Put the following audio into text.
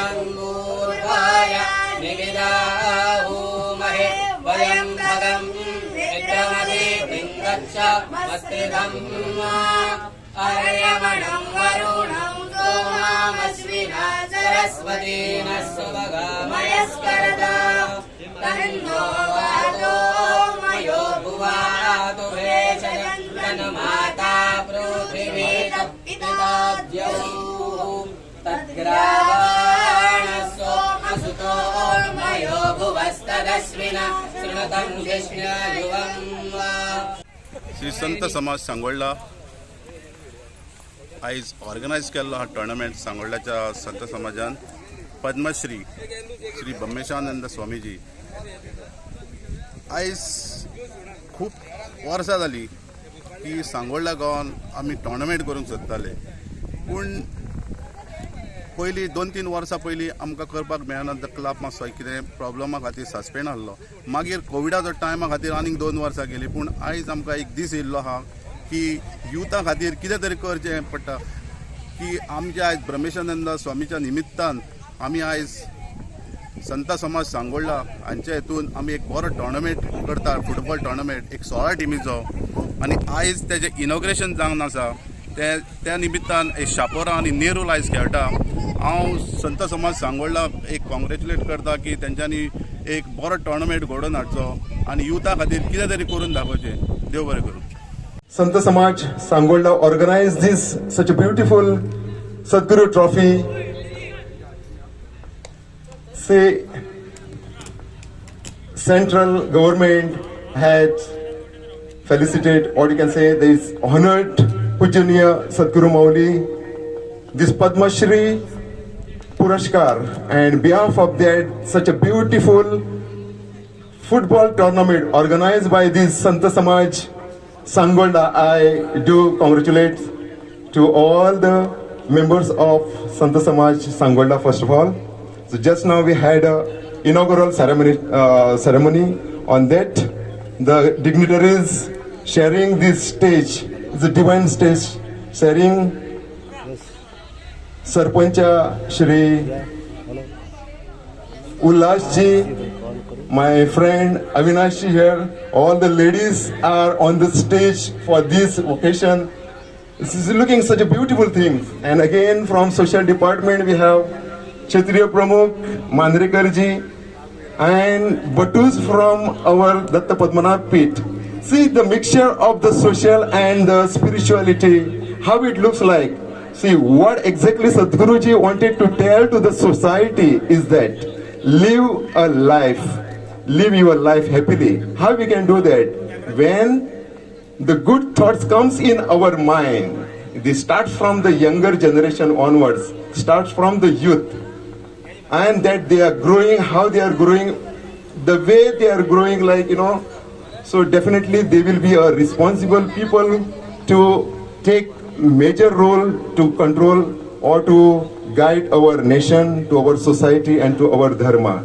ताङ्गूर्वाय निविदाहुमहे वयं भगं विक्रमदे पिङ्गच्छ मस्तिदं अर्यमणं वरुणं सोमामश्विना सरस्वतीन सुभगामयस्करदा तन्नो वातो मयो भुवातु वेशयन्तन्माता पृथिवी तत्पिता तद्ग्रावाणसो असुतोर्मयो भुवस्तदश्विना शृणुतं कृष्णयुवं वा. श्री संत समाज सांगोळ्ळा आयज ऑर्गनायज केल्लो हा टोर्नामेंट सांगोळ्ळ्याच्या संत समाजान पद्मश्री श्री ब्रह्मेशानंद स्वामीजी आयज खूब वर्सां जालीं की सांगोळ्ळा गांवांत आमी टोर्नामेंट करूंक सोदताले पूण पयलीं 2-3 वर्सां पयलीं आमकां करपाक मेळना. क्लब मातसो कितें प्रॉब्लमा खातीर सस्पेंड आसलो. मागीर कोविडाचो टायमा खातीर आनीक 2 वर्सां गेलीं. पूण आयज आमकां एक दीस येयल्लो आहा की युथा खातीर कितें तरी करचें पडटा की आमच्या आयज ब्रह्मेशानंद स्वामीच्या निमित्तान आमी आयज संत समाज सांगोळ्ळा हांच्या हितून आमी एक बरो टोर्नामेंट करता, फुटबॉल टोर्नामेंट एक 16 टिमीचो. आनी आयज तेजें इनॉग्रेशन जावन आसा. त्या निमित्तान शापोरा आनी नेरूल आयज खेळटा. हांव संत समाज सांगोळ्ळा एक कॉंग्रेच्युलेट करता की तेंच्यांनी एक बरो टोर्नामेंट घडोवन हाडचो आनी युथा खातीर कितें तरी करून दाखोवचें. देव बरें करूं. Sant Samaj Sangolda organized this such a beautiful Sadguru trophy. Say, central government had felicited, or you can say, they honored Pujaniya Sadguru Mauli this Padma Shri Purashkar, and behalf of that such a beautiful football tournament organized by this Sant Samaj Sangolda, I do congratulate to all the members of Sant Samaj Sangolda first of all. So just now we had a inaugural ceremony. On that, the dignitaries sharing this stage, the divine stage, sharing Sarpancha Shri Ullas ji, my friend Avinash ji here, all the ladies are on the stage for this occasion. This is looking such a beautiful thing. And again from social department we have Kshatriya Pramukh Mandrekar ji and Batus from our Datta Padmanath Pit. See the mixture of the social and the spirituality, how it looks like. See what exactly Sadhguruji wanted to tell to the society is that live a life. Live your life happily. How we can do that? When the good thoughts comes in our mind, they start from the younger generation onwards, starts from the youth, and that they are growing, how they are growing, the way they are growing, like so definitely they will be a responsible people to take major role to control or to guide our nation, to our society and to our dharma.